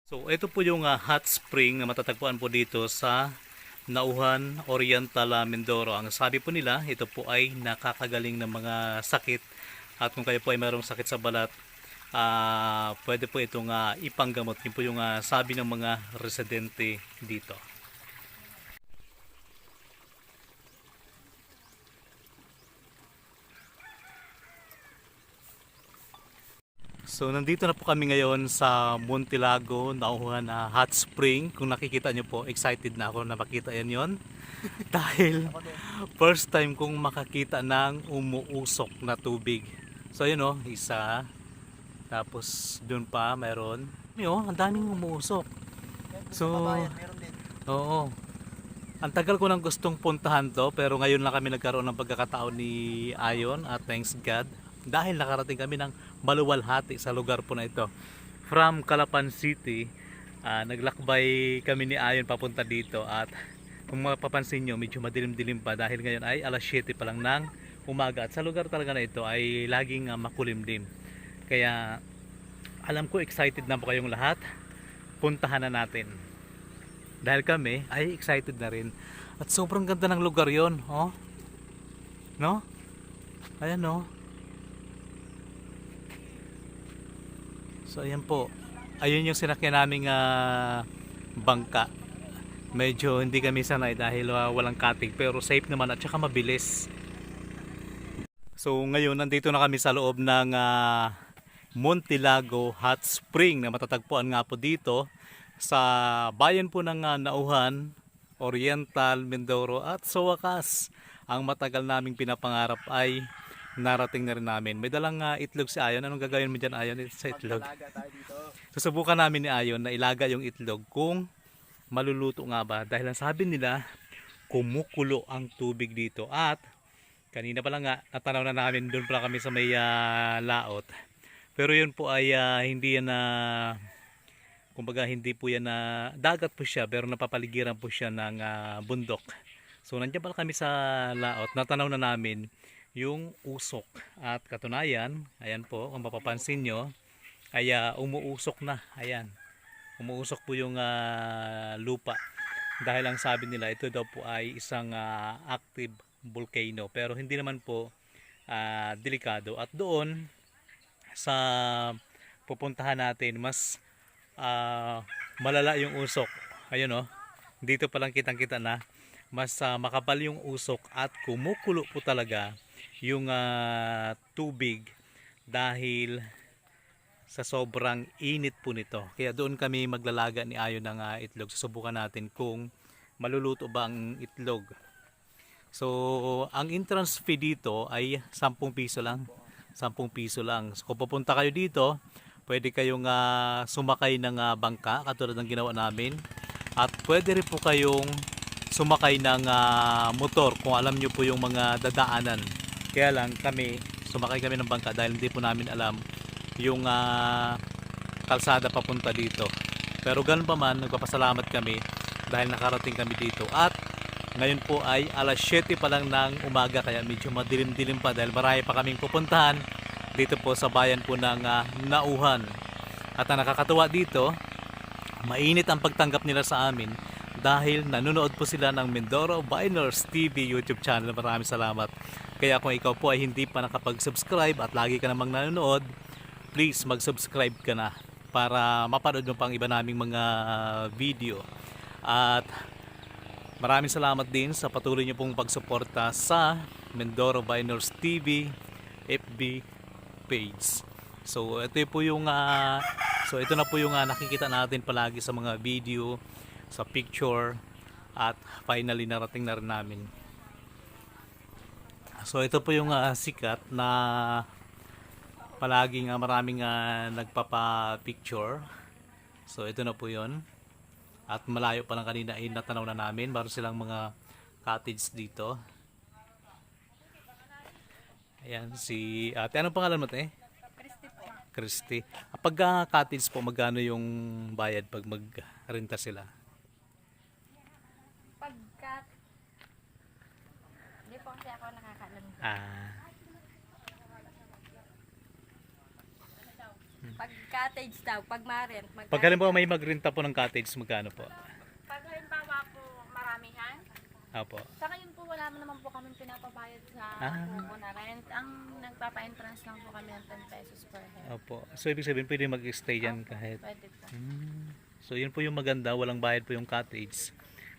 So, ito po yung hot spring na matatagpuan po dito sa Nauhan Oriental, Mindoro. Ang sabi po nila, ito po ay nakakagaling ng mga sakit. At kung kayo po ay mayroong sakit sa balat, pwede po itong ipanggamot. Yun po yung sabi ng mga residente dito. So nandito na po kami ngayon sa Montilago, Nauhan Hot Spring. Kung nakikita nyo po, excited na ako na makita yan yon. Dahil first time kong makakita ng umuusok na tubig. So yun o, isa. Tapos dun pa mayroon. Yun, ang daming umuusok. So, oo. Ang tagal ko nang gustong puntahan to, pero ngayon lang kami nagkaroon ng pagkakataon ni Ayon at thanks God dahil nakarating kami ng maluwalhati sa lugar po na ito. From Calapan City, naglakbay kami ni Ayon papunta dito at kung mapapansin nyo, medyo madilim-dilim pa dahil ngayon ay alas 7 pa lang ng umaga at sa lugar talaga na ito ay laging makulimlim. Kaya alam ko excited na po kayong lahat, puntahan na natin. Dahil kami ay excited na rin. At sobrang ganda ng lugar yon, oh. No? Ayan, no? So, ayan po. Ayun yung sinakyan naming bangka. Medyo hindi kami sanay dahil walang katig. Pero safe naman at saka mabilis. So, ngayon nandito na kami sa loob ng Montilago Hot Spring na matatagpuan nga po dito sa bayan po ng Nauhan, Oriental, Mindoro at sa wakas ang matagal naming pinapangarap ay narating na rin namin. May dalang itlog si Ayon. Anong gagawin mo dyan, Ayon, sa itlog? Susubukan namin ni Ayon na ilaga yung itlog kung maluluto nga ba dahil ang sabi nila kumukulo ang tubig dito at kanina pa lang nga natanaw na namin, doon pala kami sa may laot, pero yun po ay hindi yan na kumbaga hindi po yan na dagat po siya pero napapaligiran po siya ng bundok. So nandiyan pala kami sa laot, natanaw na namin yung usok at katunayan, ayan po kung mapapansin nyo ay umuusok na, ayan, umuusok po yung lupa dahil ang sabi nila ito daw po ay isang active volcano pero hindi naman po delikado. At doon sa pupuntahan natin mas malala yung usok. Ayun oh. Dito pa lang kitang-kita na mas makapal yung usok at kumukulo po talaga yung tubig dahil sa sobrang init po nito. Kaya doon kami maglalaga ni Ayon ng itlog. Susubukan natin kung maluluto ba ang itlog. So, ang entrance fee dito ay 10 piso lang. 10 piso lang. So, kung pupunta kayo dito, pwede kayong sumakay ng bangka katulad ng ginawa namin. At pwede rin po kayong sumakay ng motor kung alam nyo po yung mga dadaanan. Kaya lang kami, sumakay kami ng bangka dahil hindi po namin alam yung kalsada papunta dito. Pero ganun pa man, nagpapasalamat kami dahil nakarating kami dito. At ngayon po ay alas 7 pa lang ng umaga kaya medyo madilim-dilim pa dahil marami pa kaming pupuntahan dito po sa bayan po ng Nauhan. At ang nakakatuwa dito, mainit ang pagtanggap nila sa amin dahil nanonood po sila ng Mindoro Biners TV YouTube channel. Maraming salamat. Kaya kung ikaw po ay hindi pa nakapag-subscribe at lagi ka namang nanonood, please mag-subscribe ka na para mapanood mo pang iba naming mga video. At maraming salamat din sa patuloy niyo pong pagsuporta sa Mindoro Biners TV FB page. So ito po yung ito na po yung nakikita natin palagi sa mga video, sa picture, at finally narating na rin namin. So ito po yung sikat na palaging maraming nagpapa-picture. So ito na po yun. At malayo pa lang kanina ay natanaw na namin. Meron silang mga cottage dito. Ayan si ate. Anong pangalan mo te? Christy po. Christy. Pag cottage po, magkano yung bayad pag mag-renta sila? Pagkat, hindi po kasi ako nakakaalam. Ah. Pag cottage daw, pag ma-rent, Pag halimbawa may magrenta po ng cottage, magkano po? Pag halimbawa po maramihan, Apo. sa ngayon po wala naman po kami pinapabayad sa buko na rent. Ang nagpapa-entrance lang po kami ng 10 pesos per head. Opo. So ibig sabihin pwede mag-stay dyan kahit. Pwede po. So yun po yung maganda, walang bayad po yung cottage.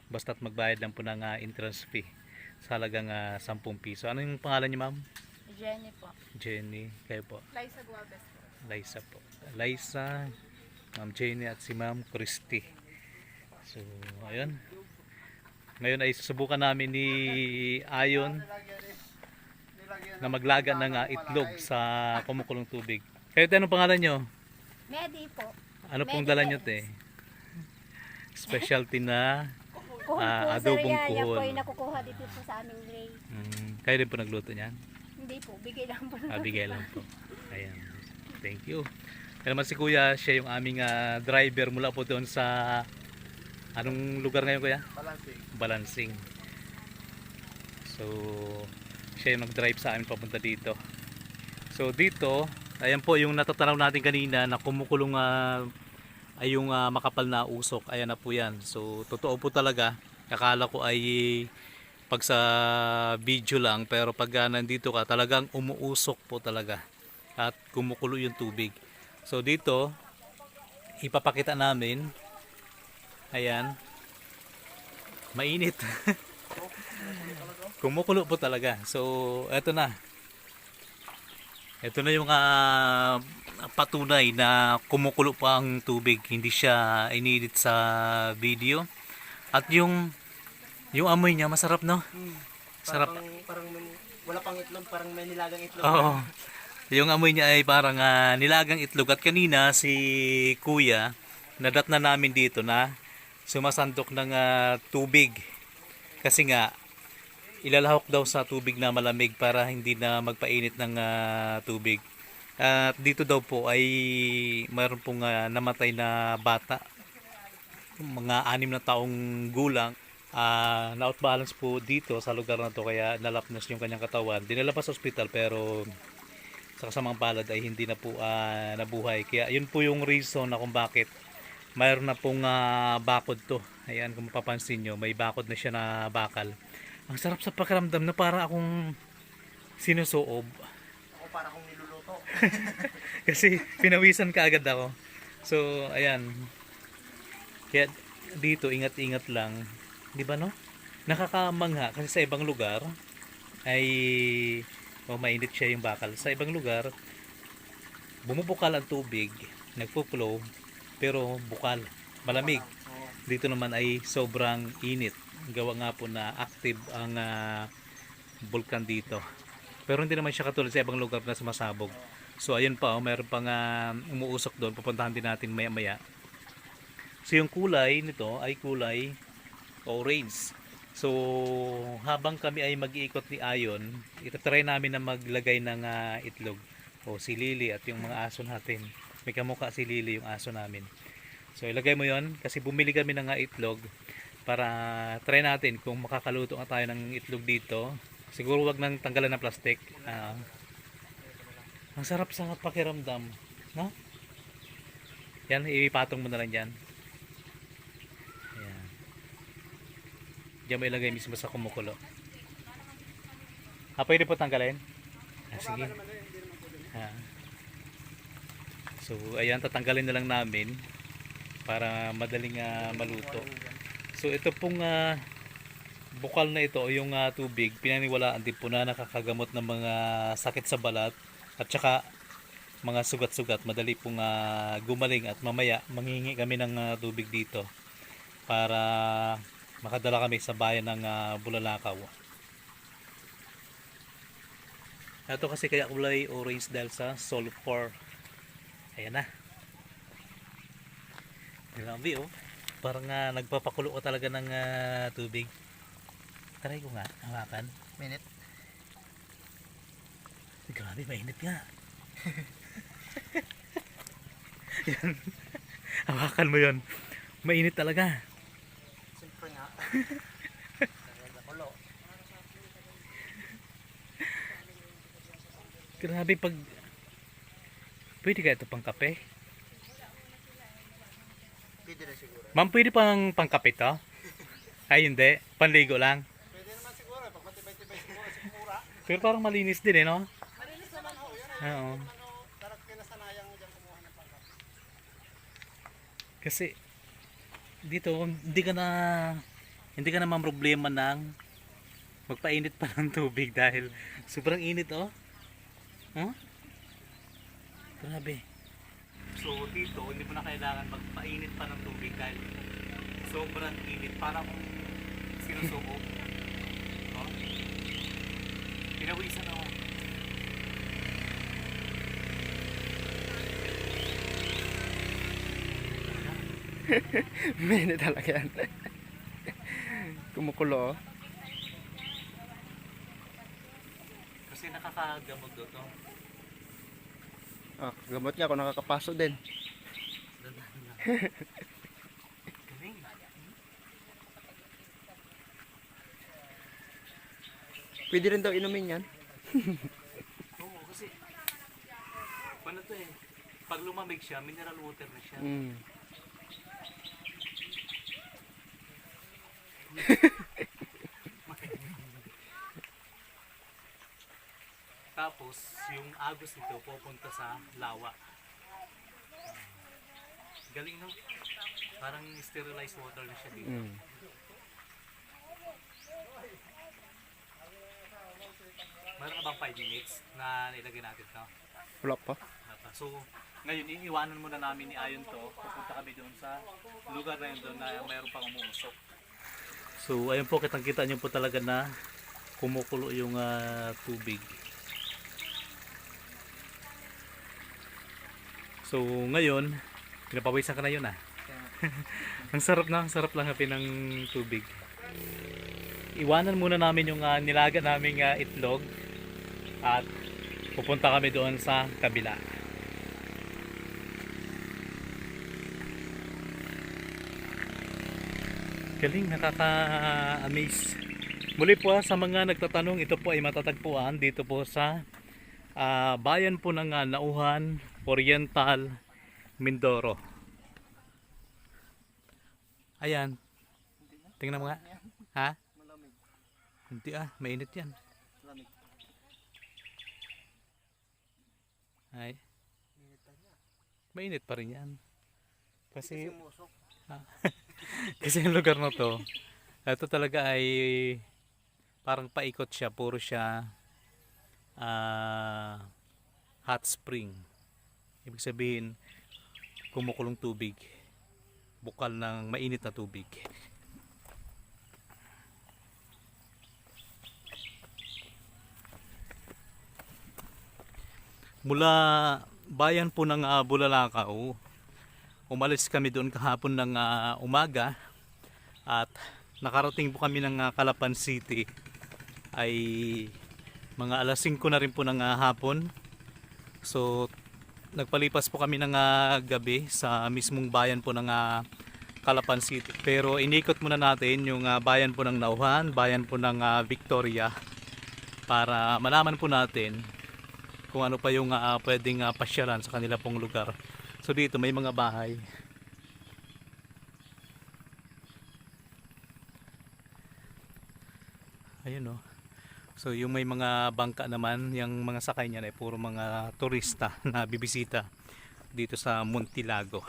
Basta't magbayad lang po ng entrance fee sa halagang 10 piso. Ano yung pangalan niyo, ma'am? Jenny po. Jenny. Kayo po? Liza Gualvez po. Liza po. Liza, Ma'am Jenny at si Ma'am Christy. So, ayun. Ngayon ay susubukan namin ni Ayon na maglaga ng itlog sa kumukulong tubig. Kayo, anong pangalan nyo? Medi po. Ano pong dala nyo, te? Specialty na adobong Yan po kuhol. yung nakukuha dito po sa aming gray. Kayo din po nagluto niyan? Hindi po, bigay lang po. Bigay lang po. Ayan. Thank you. Kaya naman si Kuya, siya yung aming driver mula po doon sa anong lugar ngayon, Kuya? Balancing. So, siya yung nag-drive sa amin papunta dito. So, dito, ayan po yung natatanaw natin kanina na kumukulong ay yung makapal na usok. Ayan na po yan. So, totoo po talaga. Akala ko ay pag sa video lang, pero pag nandito ka, talagang umuusok po talaga. At kumukulo yung tubig. So, dito, ipapakita namin. Ayan. Mainit. Kumukulo po talaga. So, eto na. Ito na yung patunay na kumukulo pa ang tubig. Hindi siya inedit sa video. At yung amoy niya masarap, no? Sarap. Parang wala pang itlog, parang may nilagang itlog. Oo. Yung amoy niya ay parang nilagang itlog. At kanina si Kuya, nadat na namin dito na sumasandok ng tubig. Kasi nga, ilalahok daw sa tubig na malamig para hindi na magpainit ng tubig. At dito daw po ay mayroon pong namatay na bata, mga 6 na taong gulang, na-out balance po dito sa lugar na to, kaya nalapnas yung kanyang katawan. Dinala pa sa ospital pero sa kasamang palad ay hindi na po nabuhay. Kaya yun po yung reason na kung bakit mayroon na pong bakod to. Ayan, kung mapapansin nyo, may bakod na siya na bakal. Ang sarap sa pakiramdam na para akong sinusuob. Ako para akong niluluto. Kasi pinawisan ka agad ako. So, ayan. Kaya dito, ingat-ingat lang. Di ba, no? Nakakamangha kasi sa ibang lugar ay mainit siya yung bakal. Sa ibang lugar, bumubukal ang tubig, nagpo-flow, pero bukal, malamig. Dito naman ay sobrang init. Gawa nga po na active ang vulkan dito. Pero hindi naman siya katulad sa ibang lugar na sumasabog. So ayun pa, mayroon pang umuusok doon. Pupuntahan din natin maya maya. So yung kulay nito ay kulay orange. So habang kami ay mag-iikot ni Ayon, itatry namin na maglagay ng itlog. O si Lily at yung mga aso natin. May kamukha si Lily yung aso namin. So ilagay mo yon kasi bumili kami ng itlog para try natin kung makakaluto nga tayo ng itlog dito. Siguro wag nang tanggalan ng plastic. Ang sarap sa pakiramdam, no? Yan, ipatong mo na lang dyan. Ayan. Diyan mo ilagay mismo sa kumukulo. Pwede po tanggalin? Sige. So ayan, tatanggalin na lang namin para madaling maluto. So ito pong bukal na ito, yung tubig, pinaniwalaan din po na nakakagamot ng mga sakit sa balat at saka mga sugat-sugat. Madali pong gumaling at mamaya manghingi kami ng tubig dito para makadala kami sa bayan ng Bulalakaw. Ito kasi kaya kulay orange dahil sa sulfur. Ayan na. Grabe, oh. Parang nagpapakulo ko talaga ng tubig. Try ko nga, hawakan. Minute. Grabe, mainit nga. Yan. Hawakan mo yon. Mainit talaga. Siyempre nga. Nakulo. Grabe pag Pwede kaya ito pang kape? Pwede na siguro. Ma'am, pwede pang pangkape to? Ay, hindi. Panligo lang. Pwede naman siguro. Pag matibay-tibay siguro sa kumura. Pero parang malinis din eh, no? Malinis naman ho. Yan Oo. ano, darat kinasanayan mo dyan kumuha ng pangkat. Kasi dito hindi ka na problema ng magpainit pa ng tubig dahil sobrang init oh. Huh? Grabe. So dito hindi mo na kailangan magpainit pa ng tubig dahil sobrang init para kung sinusuko. Oh. Pinawisan ako. Mene talaga yan. Kumukulo. Kasi nakakagamot to. Ah, gamot niya kung nakakapaso din. Dandahan lang. Galing. Pwede rin daw inumin yan. Oo, kasi paano to eh. Pag lumamig siya, mineral water na siya. Mm. Tapos, yung agos nito pupunta sa lawa. Galing no? Parang sterilized water na siya dito. Mm. Meron na bang 5 minutes na nilagay natin to? Wala pa. So, ngayon, iiwanan muna namin ni Ayon to. Pupunta kami doon sa lugar na yun doon na mayroon pang umuusok. So, ayun po, kitang-kita nyo po talaga na kumukulo yung tubig. So, ngayon, pinapawisan ka na yun ah. Ang sarap lang hapin ng tubig. Iwanan muna namin yung nilaga naming itlog at pupunta kami doon sa kabila. Galing, nakaka-amaze. Muli po sa mga nagtatanong, ito po ay matatagpuan dito po sa bayan po ng Nauhan, Oriental, Mindoro. Ayan. Tingnan mo nga. Ha? Malamig. Hindi mainit yan. Malamig. Ay. Mainit pa rin yan. Kasi Musok. kasi yung lugar na to, ito talaga ay parang paikot siya, puro siya hot spring. Ibig sabihin, kumukulong tubig, bukal ng mainit na tubig. Mula bayan po ng Bulalakaw, umalis kami doon kahapon ng umaga at nakarating po kami ng Calapan City ay mga alas 5 na rin po ng hapon. So nagpalipas po kami ng gabi sa mismong bayan po ng Calapan City. Pero inikot muna natin yung bayan po ng Nauhan, bayan po ng Victoria para malaman po natin kung ano pa yung pwedeng pasyalan sa kanila pong lugar. So dito may mga bahay. Ayun oh. So yung may mga bangka naman, yung mga sakay niyan ay puro mga turista na bibisita dito sa Montilago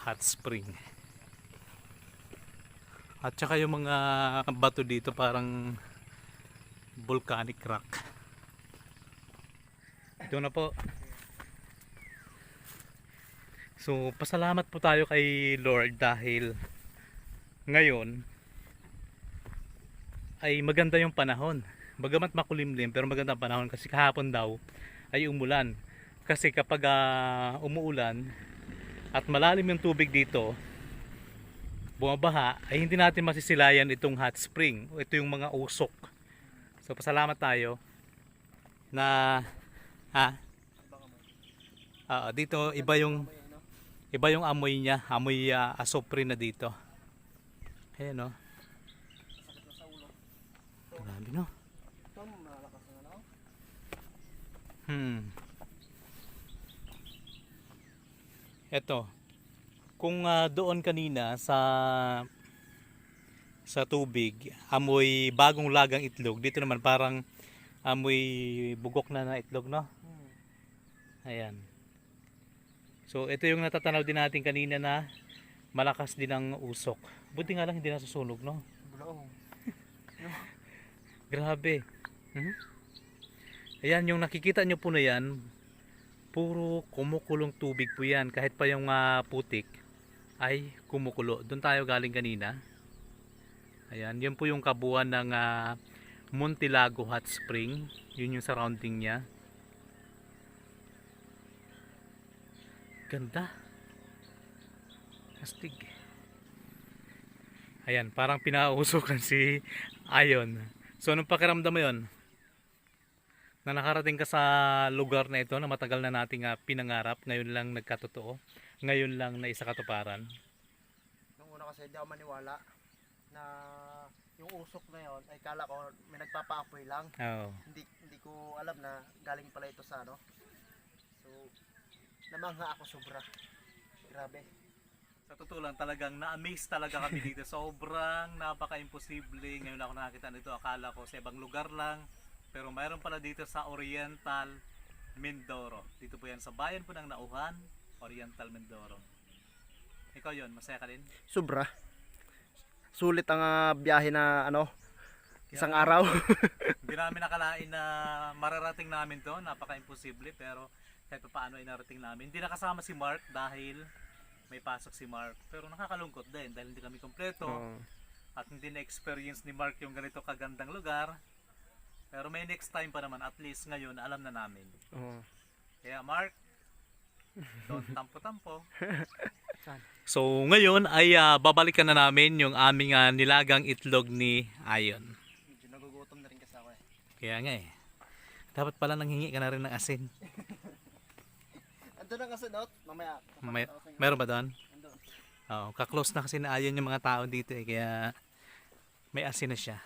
Hot Spring. At saka yung mga bato dito parang volcanic rock. Ito na po. So pasalamat po tayo kay Lord dahil ngayon ay maganda yung panahon. Bagamat makulimlim pero maganda ang panahon kasi kahapon daw ay umulan. Kasi kapag umuulan at malalim yung tubig dito, bumabaha, ay hindi natin masisilayan itong hot spring. Ito yung mga usok. So pasalamat tayo na dito iba yung amoy niya, amoy asopre na dito. Ayan oh. Grabe no. Eto, kung doon kanina sa tubig, amoy bagong lagang itlog. Dito naman parang amoy bugok na itlog, no? Ayan. So ito yung natatanaw din natin kanina na malakas din ang usok. Buti nga lang hindi nasusunog, no? Bulong. Grabe. Mhm. Ayan, yung nakikita nyo po na yan, puro kumukulong tubig po yan. Kahit pa yung putik ay kumukulo. Doon tayo galing kanina. Ayan, yun po yung kabuuan ng Montilago Hot Spring. Yun yung surrounding niya. Ganda. Astig. Ayan, parang pinausukan si Ayon. So, anong pakiramdam mo yun? Na nakarating ka sa lugar na ito na matagal na nating pinangarap, ngayon lang nagkatotoo, ngayon lang na isa katuparan. Nung una kasi hindi ako maniwala na yung usok na yon ay kala ko may nagpapaapoy lang. Oo. Hindi ko alam na galing pala ito sa ano. So, namangha ako sobra. Grabe. Sa totoo lang, talagang na-amaze talaga kami dito. Sobrang napaka-imposible. Ngayon ako nakakita nito, akala ko sa ibang lugar lang. Pero mayroon pala dito sa Oriental Mindoro. Dito po yan sa bayan po ng Nauhan, Oriental Mindoro. Ikaw yon, masaya ka din? Sobra. Sulit ang biyahe na ano, isang araw. Hindi namin nakalain na mararating namin to, napaka-imposible. Pero kahit pa paano ay narating namin. Hindi nakasama si Mark dahil may pasok si Mark. Pero nakakalungkot din dahil hindi kami kompleto. At hindi na-experience ni Mark yung ganito kagandang lugar. Pero may next time pa naman, at least ngayon alam na namin. Kaya Mark, don't tampo-tampo. So ngayon ay babalikan na namin yung aming nilagang itlog ni Ayon. Medyo nagugutom na rin kasi ako eh. Kaya nga eh. Dapat pala nanghingi ka na rin ng asin. Andun na kasi note, mamaya. Meron ba doon? Andun. Oo, kaklose na kasi na Ayon yung mga tao dito eh. Kaya may asin na siya.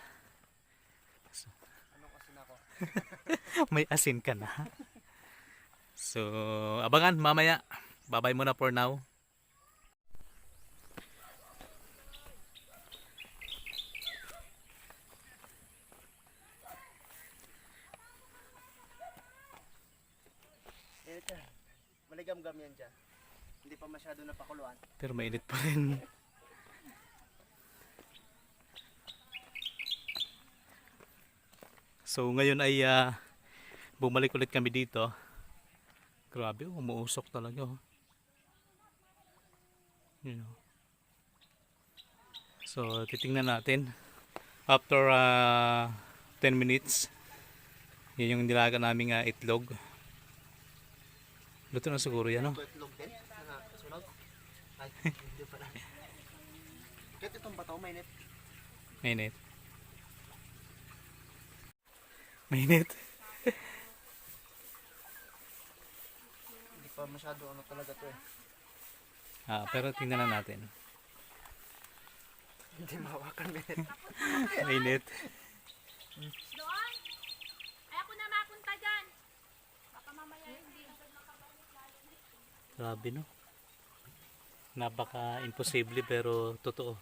Anong asin ako? May asin ka na. So, abangan mamaya. Bye-bye muna for now. Maligam-gam yan dyan. Hindi pa masyado napakuluan. Pero mainit pa rin. So ngayon ay bumalik ulit kami dito. Grabe, umuusok talaga. Oh. You know. So titingnan natin. After 10 minutes, yun yung nilaga naming itlog. Luto na siguro yan, no? Itlog din? Sunog? Ay, hindi pala. Kahit itong bato, mainit. Mainit. Mainit. Hindi pa masyado ano talaga to eh. Pero tingnan na natin. Hindi mahawakan mainit. Mainit. Doon? Ay, ako na mapunta dyan. Baka mamaya hindi. Grabe, no? Napaka-imposible pero totoo.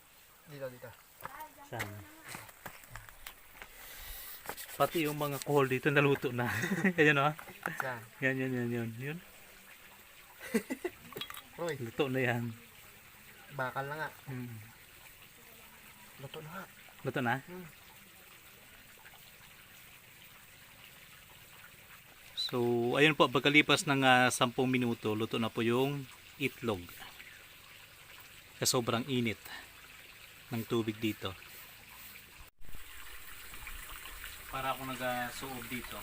Dito. Saan? Pati yung mga kohol dito naluto na. Ayan, o. Saan? Yan. Uy, Luto na yan. bakal na nga. Hmm. Luto na nga. Luto na? So, ayun po, pagkalipas ng 10 minuto, luto na po yung itlog. Sa sobrang init ng tubig dito. Para ako nag-suob dito.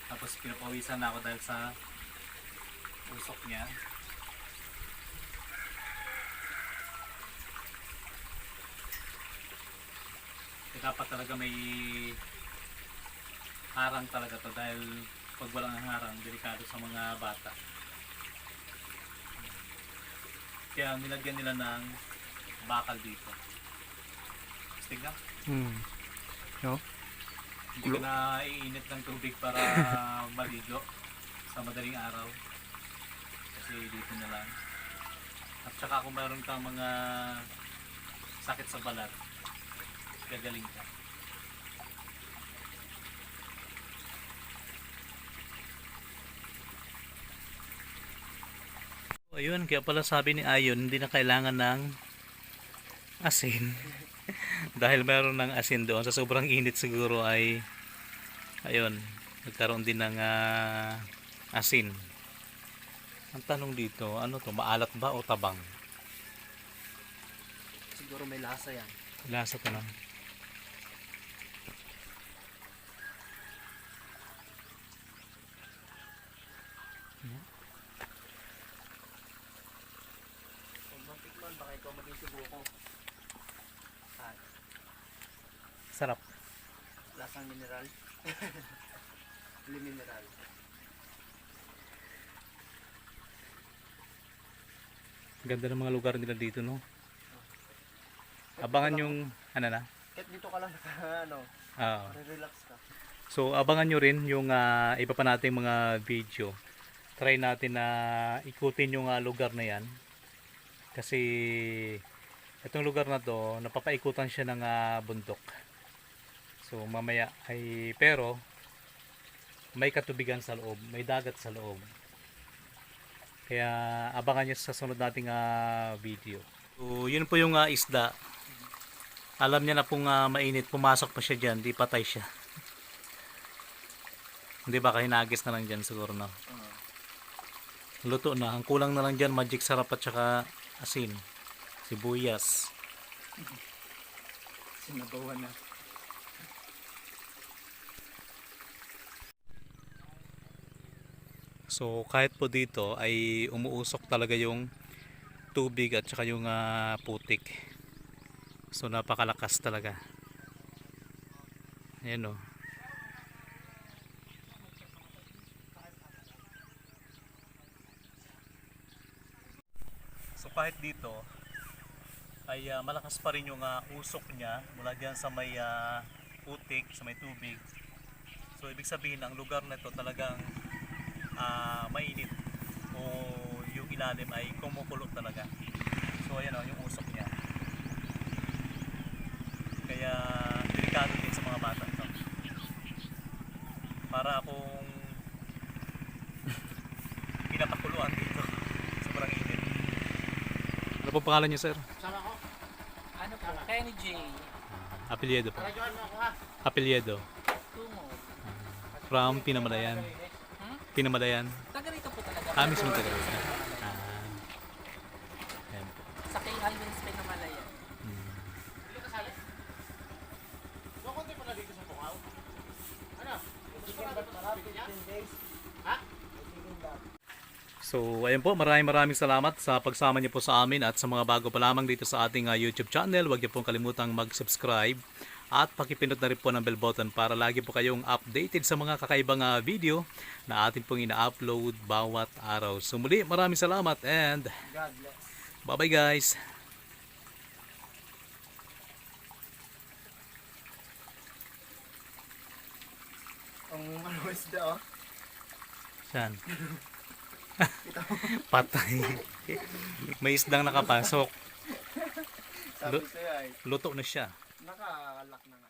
Tapos pinapawisan na ako dahil sa usok niya. Dapat talaga may harang talaga to dahil pag walang harang, delikado sa mga bata. Kaya nilagyan nila ng bakal dito. Astig na? No? Hindi ka na iinit ng tubig para maligo sa madaling araw. kasi dito na lang. At saka kung meron kang mga sakit sa balat, gagaling ka. Ayun, kaya pala sabi ni Ayon, hindi na kailangan ng asin. Dahil meron ng asin doon. Sa sobrang init siguro ay, ayun, nagkaroon din ng asin. Ang tanong dito, ano to, maalat ba o tabang? Siguro may lasa yan. Lasa to na. Kung matikman, baka ikaw maging subuko. Sarap. Lasang mineral. Hindi mineral. Ganda ng mga lugar nila dito, no? Abangan yung, ano na? Kahit dito ka lang ano, Oo. relax ka. So abangan nyo rin yung iba pa nating mga video. Try natin na ikutin yung lugar na yan. Kasi itong lugar na to, napapaikutan siya ng bundok. So mamaya ay, pero may katubigan sa loob, may dagat sa loob. Kaya abangan nyo sa sunod nating video. So yun po yung isda. Alam niya na pong mainit, pumasok pa siya dyan, di patay siya. Hindi ba hinagis na lang dyan siguro na. Luto na, ang kulang na lang dyan magic sarap at saka asin, sibuyas. Sinabawan na. So kahit po dito ay umuusok talaga yung tubig at saka yung putik. So napakalakas talaga. Ayan o. So kahit dito ay malakas pa rin yung usok niya mula dyan sa may putik, sa may tubig. So ibig sabihin ang lugar na ito talagang mainit o yung ilalim ay kumukulo talaga. So ayan o, yung usok niya. Kaya delikado din sa mga bata to. Para akong pinapakuluan dito. Sobrang init. Ano po pangalan niyo, sir? Sama ko. Ano po? Kenny J. Apelyido po. Radyoan mo ako ha. Apelyido. Tungo. From Pinamalayan. Pinamalayan. Taga rito po talaga. Mismo taga rito. Ayan po. Sa kay Alvin Spain na Malaya. Dito ka sali. So, konti pala dito sa Pukaw. Ano? Marami 15 days. Ha? So, ayun po, maraming salamat sa pagsama niyo po sa amin at sa mga bago pa lamang dito sa ating YouTube channel. Huwag niyo pong kalimutang mag-subscribe at pakipindot na rin po ng bell button para lagi po kayong updated sa mga kakaibang video na atin pong ina-upload bawat araw. So, muli, maraming salamat and God bless. bye-bye guys! Ang ano isda oh. Saan? Patay. May isdang nakapasok. Sabi sa'yo ay Luto na siya. nakalak na nga.